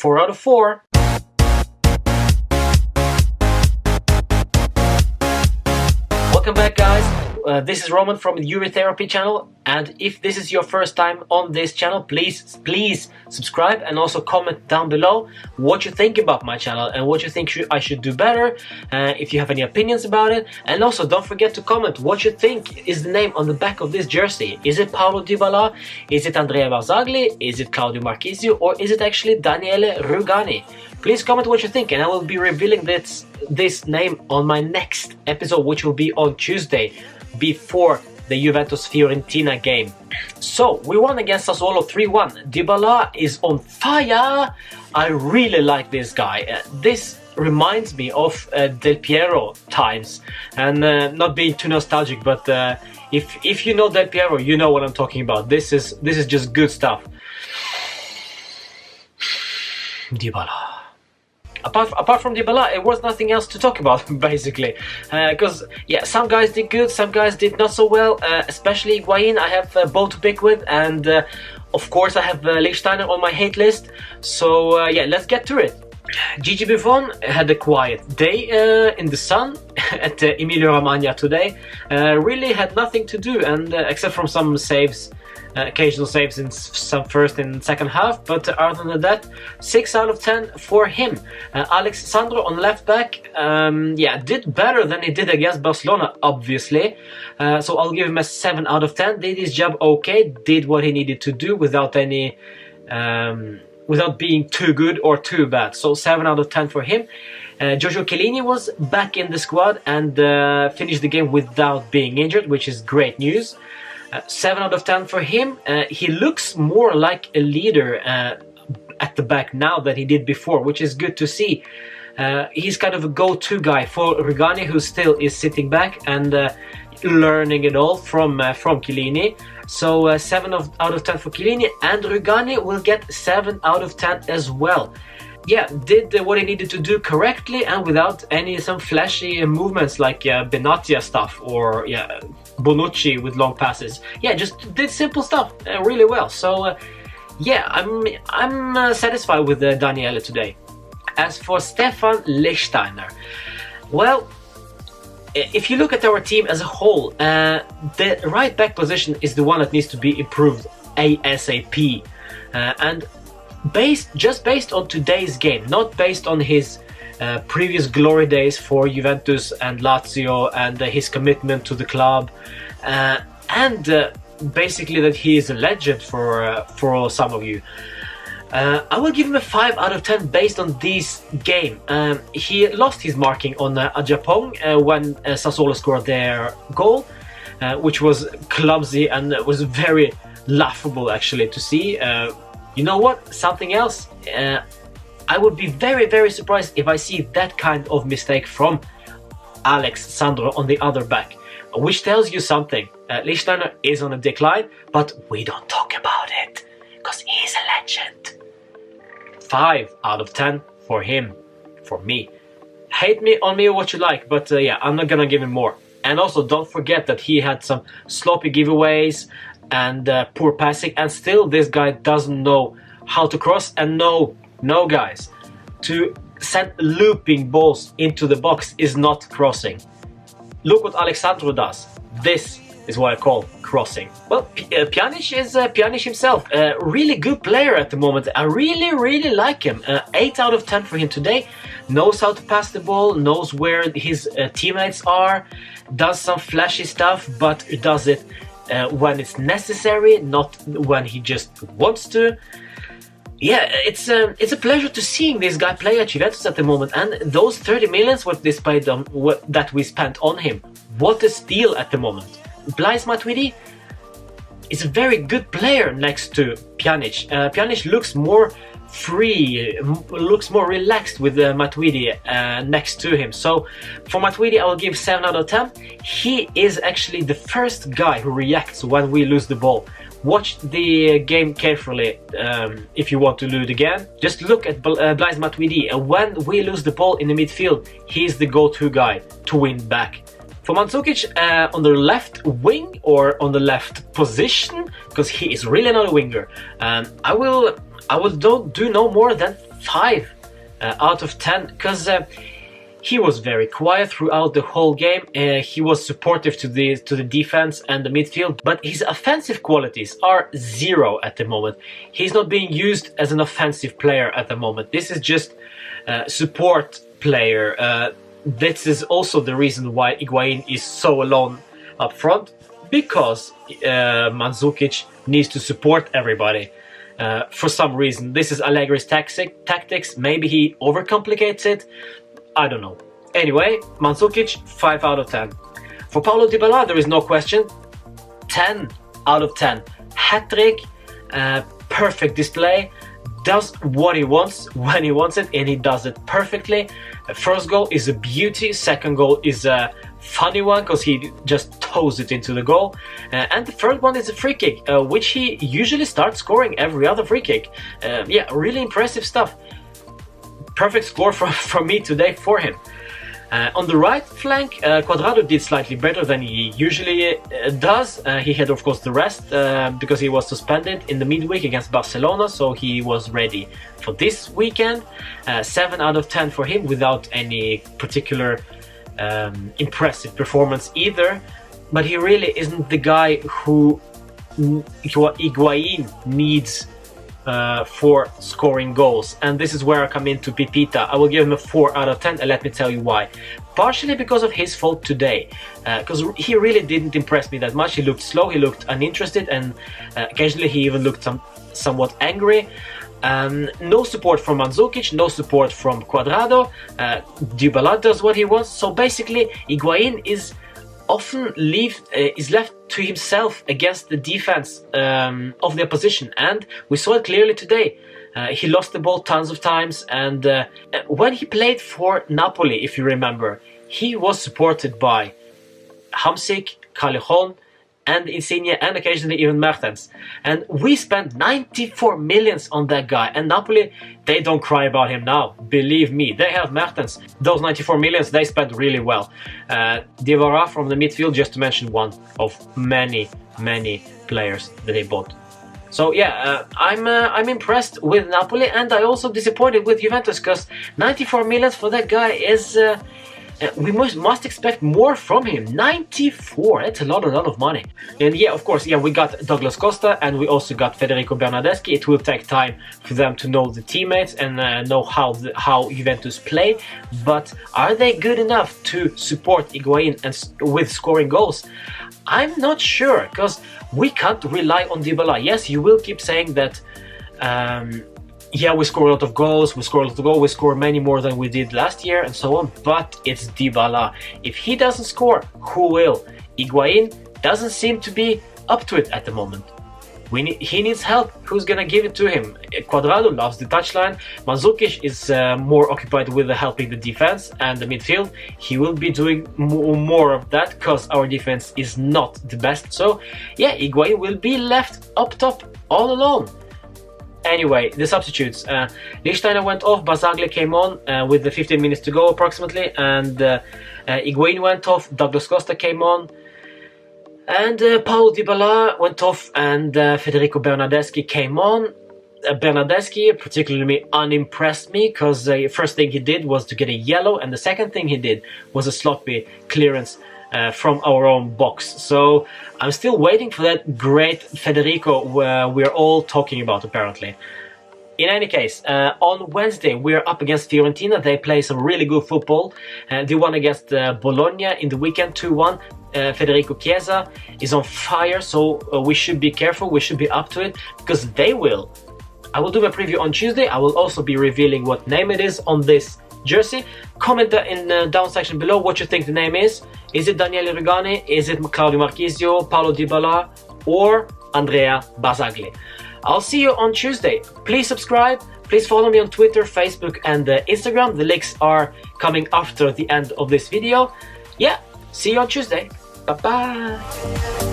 4 out of 4. Welcome back, guys. This is Roman from the Juve Therapy channel, and if this is your first time on this channel, please subscribe and also comment down below what you think about my channel and what you think I should do better, if you have any opinions about it. And also don't forget to comment what you think is the name on the back of this jersey. Is it Paulo Dybala? Is it Andrea Barzagli? Is it Claudio Marchisio? Or is it actually Daniele Rugani? Please comment what you think, and I will be revealing this name on my next episode, which will be on Tuesday, before the Juventus-Fiorentina game. So, we won against Sassuolo 3-1. Dybala is on fire! I really like this guy. This reminds me of Del Piero times. And not being too nostalgic, but if you know Del Piero, you know what I'm talking about. This is just good stuff. Dybala. Apart from Dybala, it was nothing else to talk about, basically. Because, yeah, some guys did good, some guys did not so well, especially Higuain. I have both to pick with, and of course I have Lichtsteiner on my hate list. So, yeah, let's get to it. Gigi Buffon had a quiet day in the sun at Emilia-Romagna today. Really had nothing to do, and except from some saves. Occasional saves in some first and second half, but other than that, 6 out of 10 for him. Alex Sandro on left back, yeah, did better than he did against Barcelona, obviously. So I'll give him a 7 out of 10. Did his job okay, did what he needed to do without any, without being too good or too bad. So 7 out of 10 for him. Giorgio Chiellini was back in the squad and finished the game without being injured, which is great news. 7 out of 10 for him. He looks more like a leader at the back now than he did before, which is good to see. He's kind of a go-to guy for Rugani, who still is sitting back and learning it all from Chiellini. So 7 out of 10 for Chiellini, and Rugani will get 7 out of 10 as well. Yeah, did what he needed to do correctly and without some flashy movements like Benatia stuff or Bonucci with long passes. Yeah, just did simple stuff really well. So yeah, I'm satisfied with Daniele today. As for Stefan Lichtsteiner, well, if you look at our team as a whole, the right back position is the one that needs to be improved ASAP, and just based on today's game, not based on his previous glory days for Juventus and Lazio and his commitment to the club, and basically that he is a legend for some of you. I will give him a 5 out of 10 based on this game. He lost his marking on Ajapong when Sassuolo scored their goal, which was clumsy and was very laughable actually to see. You know what? Something else? I would be very surprised if I see that kind of mistake from Alex Sandro on the other back, which tells you something. Lichtsteiner is on a decline, but we don't talk about it because he's a legend. 5 out of 10 for him, for me. Hate me on me what you like, but yeah, I'm not gonna give him more. And also don't forget that he had some sloppy giveaways and poor passing, and still this guy doesn't know how to cross. And no guys, to send looping balls into the box is not crossing. Look what Alexandro does. This is what I call crossing. Well, Pjanic is Pjanic himself, a really good player at the moment. I really like him. 8 out of 10 for him today. Knows how to pass the ball, knows where his teammates are, does some flashy stuff, but does it when it's necessary, not when he just wants to. Yeah, it's a pleasure to seeing this guy play at Juventus at the moment, and those 30 millions that we spent on him. What a steal at the moment. Blaise Matuidi is a very good player next to Pjanic. Pjanic looks more free, looks more relaxed with Matuidi next to him. So for Matuidi I will give 7 out of 10. He is actually the first guy who reacts when we lose the ball. Watch the game carefully if you want to lose again. Just look at Blaise Matuidi, and when we lose the ball in the midfield, he's the go-to guy to win back. For Mandzukic on the left wing or on the left position, because he is really not a winger, I will do no more than 5 out of 10, because he was very quiet throughout the whole game. He was supportive to the defense and the midfield, but his offensive qualities are 0 at the moment. He's not being used as an offensive player at the moment. This is just support player. This is also the reason why Higuain is so alone up front, because Mandzukic needs to support everybody. For some reason, this is Allegri's tactics. Maybe he overcomplicates it. I don't know. Anyway, Mandzukic, 5 out of 10. For Paulo Dybala, there is no question. 10 out of 10. Hat-trick, perfect display, does what he wants when he wants it, and he does it perfectly. First goal is a beauty. Second goal is a funny one because he just toes it into the goal. And the third one is a free kick, which he usually starts scoring every other free kick. Yeah, really impressive stuff. Perfect score from me today for him. On the right flank, Cuadrado did slightly better than he usually does. He had, of course, the rest because he was suspended in the midweek against Barcelona, so he was ready for this weekend. 7 out of 10 for him, without any particular impressive performance either. But he really isn't the guy who Higuain needs for scoring goals, and this is where I come into Pipita. I will give him a 4 out of 10, and let me tell you why. Partially because of his fault today, because he really didn't impress me that much. He looked slow, he looked uninterested, and occasionally he even looked somewhat angry. No support from Mandzukic, no support from Cuadrado. Dybala does what he wants, so basically Higuain is often is left to himself against the defense of the opposition, and we saw it clearly today. He lost the ball tons of times, and when he played for Napoli, if you remember, he was supported by Hamsik, Callejon, and Insigne, and occasionally even Mertens. And we spent 94 millions on that guy, and Napoli, they don't cry about him now. Believe me, they have Mertens. Those 94 millions they spent really well. Dybala from the midfield, just to mention one of many players that they bought. So yeah, I'm impressed with Napoli, and I also disappointed with Juventus, because 94 millions for that guy is we must expect more from him. 94, that's a lot of money. And yeah, of course, yeah, we got Douglas Costa, and we also got Federico Bernardeschi. It will take time for them to know the teammates and know how Juventus play, but are they good enough to support Higuain and with scoring goals? I'm not sure, because we can't rely on Dybala. Yes, you will keep saying that yeah, we score a lot of goals, we score many more than we did last year and so on, but it's Dybala. If he doesn't score, who will? Higuain doesn't seem to be up to it at the moment. He needs help. Who's gonna give it to him? Cuadrado loves the touchline. Mandzukic is more occupied with helping the defense and the midfield. He will be doing more of that because our defense is not the best. So yeah, Higuain will be left up top all alone. Anyway, the substitutes. Lichtsteiner went off, Barzagli came on with the 15 minutes to go approximately, and Higuain went off, Douglas Costa came on, and Paulo Dybala went off, and Federico Bernardeschi came on. Bernardeschi particularly unimpressed me, because the first thing he did was to get a yellow, and the second thing he did was a sloppy clearance from our own box. So I'm still waiting for that great Federico we're all talking about apparently. In any case, on Wednesday we're up against Fiorentina. They play some really good football. They won against Bologna in the weekend 2-1. Federico Chiesa is on fire, so we should be careful, we should be up to it, because they will. I will do my preview on Tuesday. I will also be revealing what name it is on this jersey. Comment in the down section below what you think the name is. Is it Daniele Rugani? Is it Claudio Marchisio, Paulo Dybala, or Andrea Barzagli? I'll see you on Tuesday. Please subscribe. Please follow me on Twitter, Facebook, and Instagram. The links are coming after the end of this video. Yeah, see you on Tuesday. Bye-bye.